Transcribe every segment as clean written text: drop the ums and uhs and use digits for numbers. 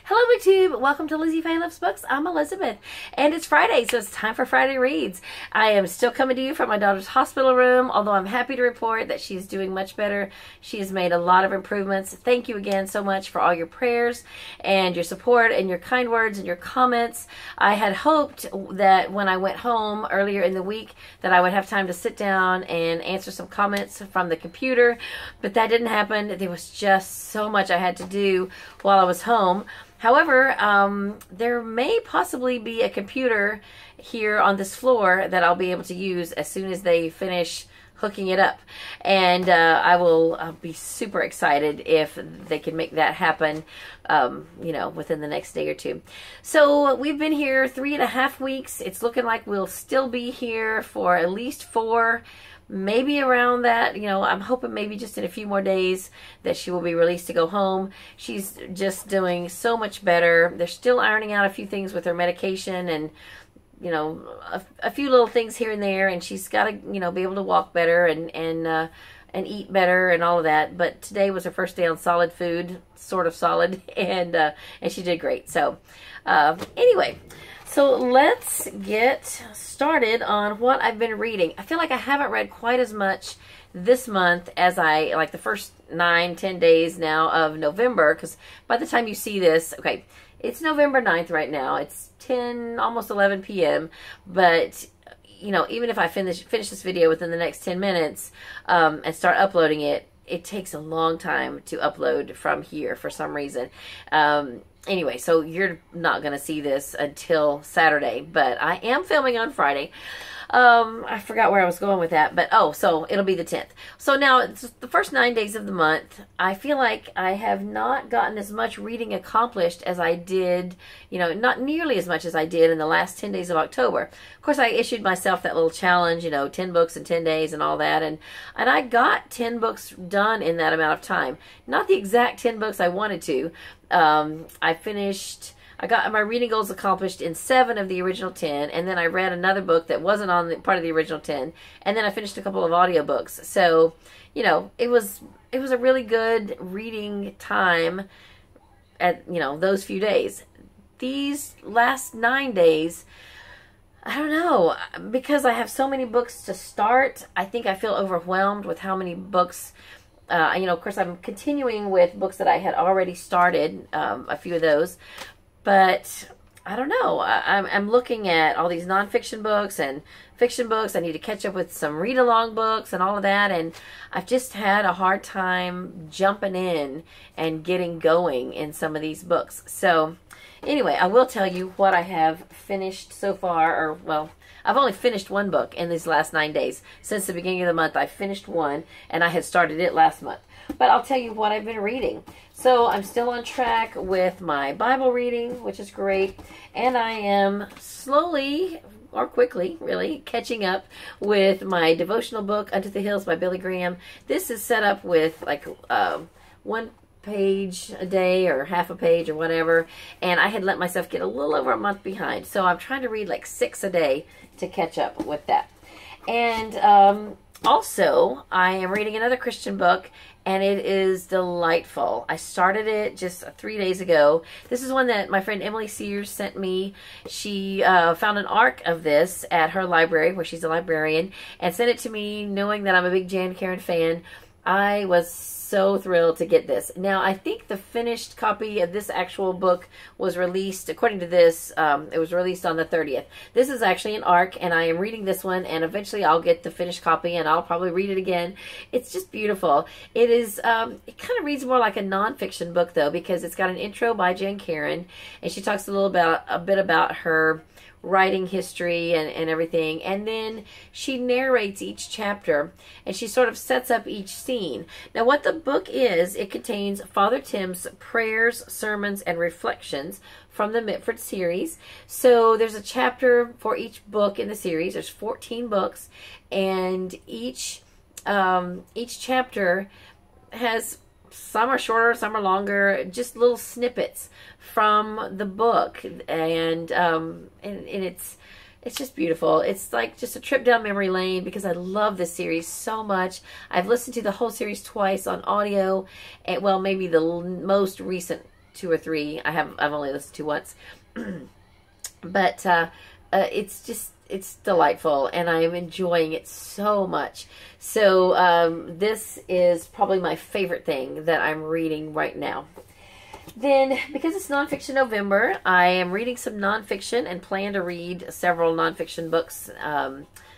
Hello BookTube, welcome to Lizzie Faye Loves Books. I'm Elizabeth, and it's Friday, so it's time for Friday Reads. I am still coming to you from my daughter's hospital room, although I'm happy to report that she's doing much better. She has made a lot of improvements. Thank you again so much for all your prayers and your support and your kind words and your comments. I had hoped that when I went home earlier in the week that I would have time to sit down and answer some comments from the computer, but that didn't happen. There was just so much I had to do while I was home. However, there may possibly be a computer here on this floor that I'll be able to use as soon as they finish hooking it up. And I will be super excited if they can make that happen, you know, within the next day or two. So we've been here 3.5 weeks. It's looking like we'll still be here for at least 4, maybe around that. You know, I'm hoping maybe just in a few more days that she will be released to go home. She's just doing so much better. They're still ironing out a few things with her medication and, you know, a few little things here and there, and she's got to, you know, be able to walk better and eat better and all of that. But today was her first day on solid food, sort of solid, and she did great. So anyway, so let's get started on what I've been reading. I feel like I haven't read quite as much this month as I, like the first 9-10 days now of November, because by the time you see this, okay, it's November 9th right now. It's 10, almost 11 p.m. But, you know, even if I finish this video within the next 10 minutes and start uploading it, it takes a long time to upload from here for some reason. Anyway, so you're not going to see this until Saturday, but I am filming on Friday. I forgot where I was going with that, but oh, so it'll be the 10th. So now it's the first 9 days of the month. I feel like I have not gotten as much reading accomplished as I did, you know, not nearly as much as I did in the last 10 days of October. Of course, I issued myself that little challenge, you know, 10 books in 10 days and all that, and I got 10 books done in that amount of time. Not the exact 10 books I wanted to. I got my reading goals accomplished in 7 of the original 10, and then I read another book that wasn't on the part of the original 10, and then I finished a couple of audiobooks. So, you know, it was a really good reading time at, you know, those few days. These last 9 days, I don't know, because I have so many books to start, I think I feel overwhelmed with how many books. You know, of course, I'm continuing with books that I had already started, a few of those. But I don't know. I'm looking at all these nonfiction books and fiction books. I need to catch up with some read-along books and all of that. And I've just had a hard time jumping in and getting going in some of these books. So anyway, I will tell you what I have finished so far. Or, well, I've only finished 1 book in these last 9 days. Since the beginning of the month, I finished 1, and I had started it last month. But I'll tell you what I've been reading. So I'm still on track with my Bible reading, which is great. And I am slowly, or quickly, really, catching up with my devotional book, Unto the Hills by Billy Graham. This is set up with like 1 page a day or half a page or whatever. And I had let myself get a little over a month behind. So I'm trying to read like 6 a day to catch up with that. And also, I am reading another Christian book, and it is delightful. I started it just 3 days ago. This is one that my friend Emily Sears sent me. She found an ARC of this at her library, where she's a librarian, and sent it to me knowing that I'm a big Jan Karon fan. I was so thrilled to get this. Now, I think the finished copy of this actual book was released, according to this, it was released on the 30th. This is actually an ARC, and I am reading this one, and eventually I'll get the finished copy, and I'll probably read it again. It's just beautiful. It is, it kind of reads more like a nonfiction book, though, because it's got an intro by Jan Karon, and she talks a bit about her writing history and everything, and then she narrates each chapter, and she sort of sets up each scene. Now, what the book is, it contains Father Tim's prayers, sermons, and reflections from the Mitford series. So there's a chapter for each book in the series. There's 14 books, and each chapter has, some are shorter, some are longer, just little snippets from the book, and it's just beautiful. It's like just a trip down memory lane because I love this series so much. I've listened to the whole series twice on audio, and well, maybe the most recent 2 or 3. I've only listened to once. But it's delightful, and I'm enjoying it so much. So this is probably my favorite thing that I'm reading right now. Then, because it's Nonfiction November, I am reading some nonfiction and plan to read several nonfiction books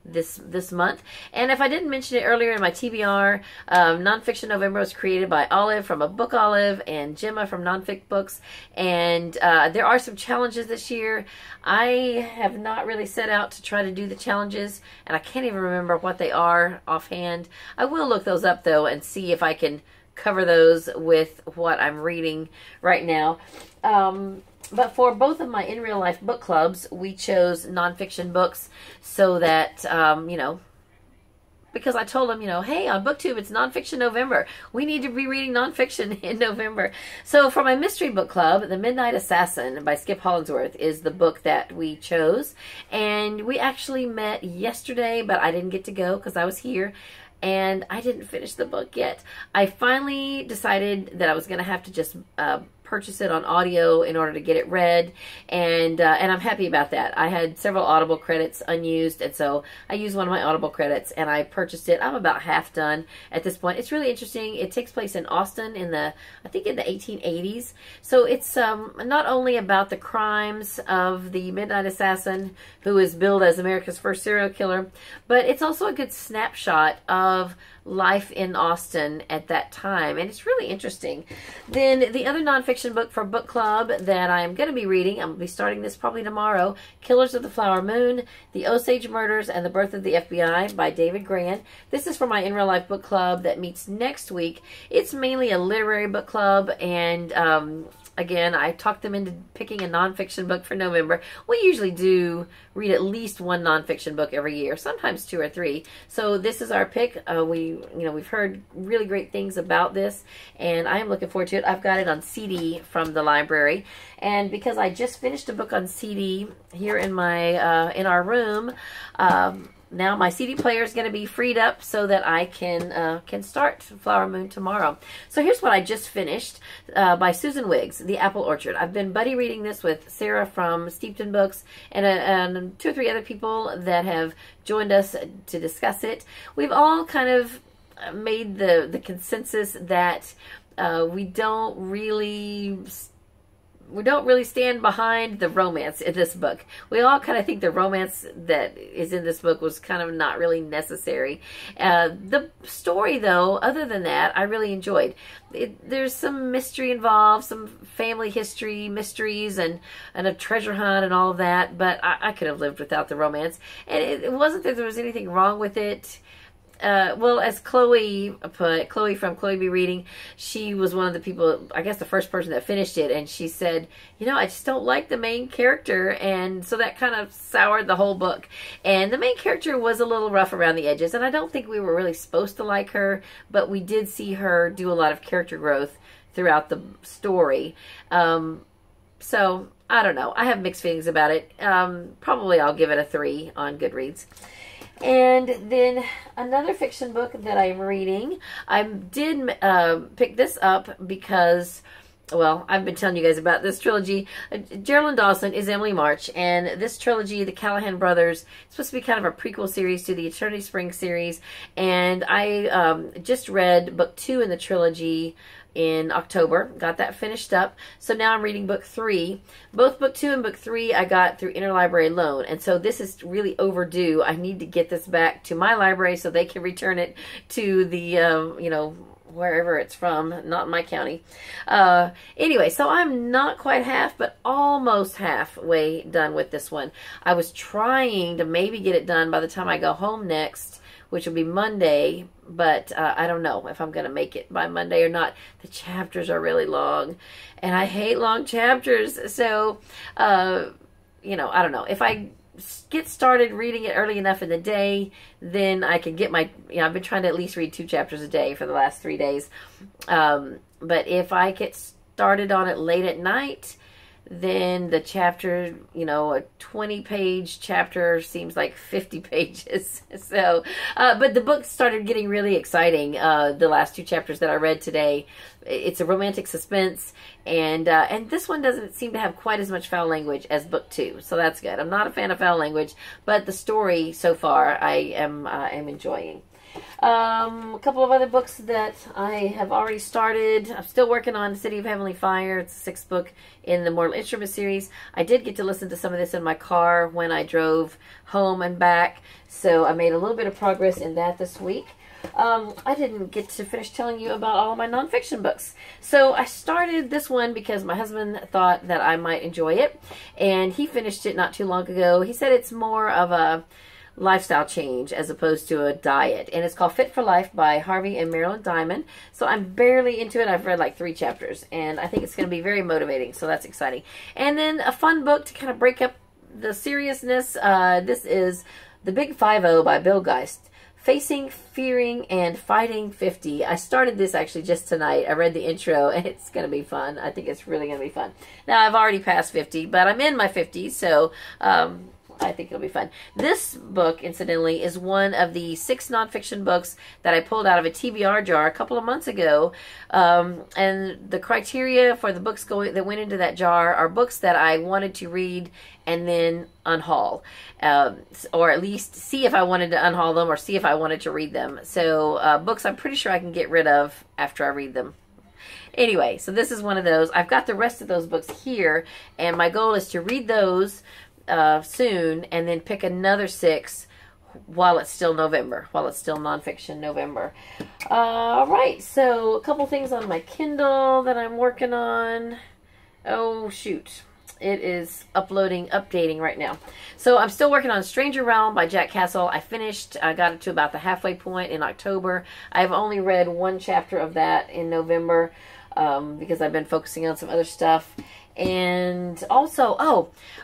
this month. And if I didn't mention it earlier in my TBR, Nonfiction November was created by Olive from A Book Olive and Gemma from Nonfic Books. And there are some challenges this year. I have not really set out to try to do the challenges, and I can't even remember what they are offhand. I will look those up, though, and see if I can cover those with what I'm reading right now. But for both of my in real life book clubs, we chose nonfiction books so that, you know, because I told them, you know, hey, on BookTube, it's Nonfiction November. We need to be reading nonfiction in November. So for my mystery book club, The Midnight Assassin by Skip Hollandsworth is the book that we chose. And we actually met yesterday, but I didn't get to go because I was here. And I didn't finish the book yet. I finally decided that I was going to have to just purchase it on audio in order to get it read, and I'm happy about that. I had several Audible credits unused, and so I used one of my Audible credits and I purchased it. I'm about half done at this point. It's really interesting. It takes place in Austin in the, I think in the 1880s. So it's not only about the crimes of the Midnight Assassin, who is billed as America's first serial killer, but it's also a good snapshot of life in Austin at that time, and it's really interesting. Then the other nonfiction book for book club that I'm going to be reading, I'm going to be starting this probably tomorrow, Killers of the Flower Moon, The Osage Murders, and the Birth of the FBI by David Grann. This is for my in real life book club that meets next week. It's mainly a literary book club, and again, I talked them into picking a nonfiction book for November. We usually do read at least one nonfiction book every year, sometimes 2 or 3. So this is our pick. We've heard really great things about this, and I am looking forward to it. I've got it on CD from the library, and because I just finished a book on CD here in my in our room. Now my CD player is going to be freed up so that I can start Flower Moon tomorrow. So here's what I just finished by Susan Wiggs, The Apple Orchard. I've been buddy reading this with Sarah from Steepton Books and 2 or 3 other people that have joined us to discuss it. We've all kind of made the consensus that we don't really stand behind the romance in this book. We all kind of think the romance that is in this book was kind of not really necessary. The story, though, other than that, I really enjoyed. There's some mystery involved, some family history, mysteries, and a treasure hunt and all of that, but I could have lived without the romance. And it wasn't that there was anything wrong with it. Well, as Chloe put, Chloe from Chloe Be Reading, she was one of the people, I guess the first person that finished it, and she said, you know, I just don't like the main character, and so that kind of soured the whole book. And the main character was a little rough around the edges, and I don't think we were really supposed to like her, but we did see her do a lot of character growth throughout the story. So, I don't know. I have mixed feelings about it. Probably I'll give it a 3 on Goodreads. And then another fiction book that I'm reading, I did pick this up because, well, I've been telling you guys about this trilogy. Geraldine Dawson is Emily March, and this trilogy, the Callahan Brothers, is supposed to be kind of a prequel series to the Eternity Spring series, and I just read book 2 in the trilogy in October, got that finished up. So now I'm reading book 3. Both book 2 and book 3 I got through interlibrary loan, and so this is really overdue. I need to get this back to my library so they can return it to the, wherever it's from, not in my county. Anyway, so I'm not quite half, but almost halfway done with this one. I was trying to maybe get it done by the time I go home next, which will be Monday, but I don't know if I'm going to make it by Monday or not. The chapters are really long, and I hate long chapters, so, I don't know. If I get started reading it early enough in the day, then I can get my, I've been trying to at least read 2 chapters a day for the last 3 days, but if I get started on it late at night, then the chapter, you know, a 20-page chapter seems like 50 pages. So, but the book started getting really exciting. The last 2 chapters that I read today, it's a romantic suspense, and this one doesn't seem to have quite as much foul language as book 2, so that's good. I'm not a fan of foul language, but the story so far I am enjoying. A couple of other books that I have already started. I'm still working on City of Heavenly Fire. It's the 6th book in the Mortal Instruments series. I did get to listen to some of this in my car when I drove home and back, so I made a little bit of progress in that this week. I didn't get to finish telling you about all of my nonfiction books. So I started this one because my husband thought that I might enjoy it, and he finished it not too long ago. He said it's more of a lifestyle change as opposed to a diet, and it's called Fit for Life by Harvey and Marilyn Diamond. So I'm barely into it. I've read like 3 chapters, and I think it's going to be very motivating, so that's exciting. And then a fun book to kind of break up the seriousness. This is The Big 50 by Bill Geist. Facing, Fearing, and Fighting 50. I started this actually just tonight. I read the intro, and it's going to be fun. I think it's really going to be fun. Now, I've already passed 50, but I'm in my 50s, so I think it'll be fun. This book, incidentally, is one of the 6 nonfiction books that I pulled out of a TBR jar a couple of months ago. And the criteria for the books that went into that jar are books that I wanted to read and then unhaul. Or at least see if I wanted to unhaul them or see if I wanted to read them. So books I'm pretty sure I can get rid of after I read them. Anyway, so this is one of those. I've got the rest of those books here, and my goal is to read those soon, and then pick another 6 while it's still November, while it's still nonfiction November. All right, so a couple things on my Kindle that I'm working on. Oh, shoot. It is updating right now. So I'm still working on Stranger Realm by Jack Castle. I got it to about the halfway point in October. I've only read 1 chapter of that in November because I've been focusing on some other stuff. And also,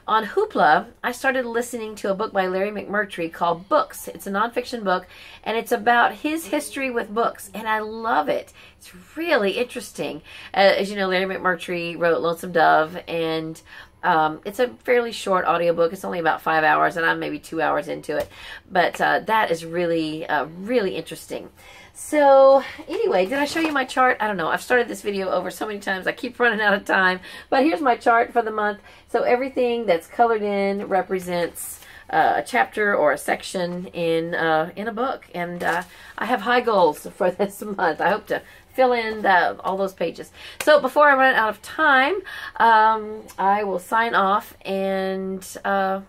on Hoopla, I started listening to a book by Larry McMurtry called Books. It's a nonfiction book, and it's about his history with books, and I love it. It's really interesting. As you know, Larry McMurtry wrote Lonesome Dove, and it's a fairly short audiobook. It's only about 5 hours, and I'm maybe 2 hours into it. But that is really, really interesting. So, anyway, did I show you my chart? I don't know. I've started this video over so many times. I keep running out of time. But here's my chart for the month. So, everything that's colored in represents a chapter or a section in a book. And I have high goals for this month. I hope to fill in all those pages. So, before I run out of time, I will sign off, and I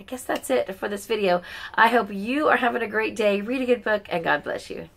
guess that's it for this video. I hope you are having a great day. Read a good book, and God bless you.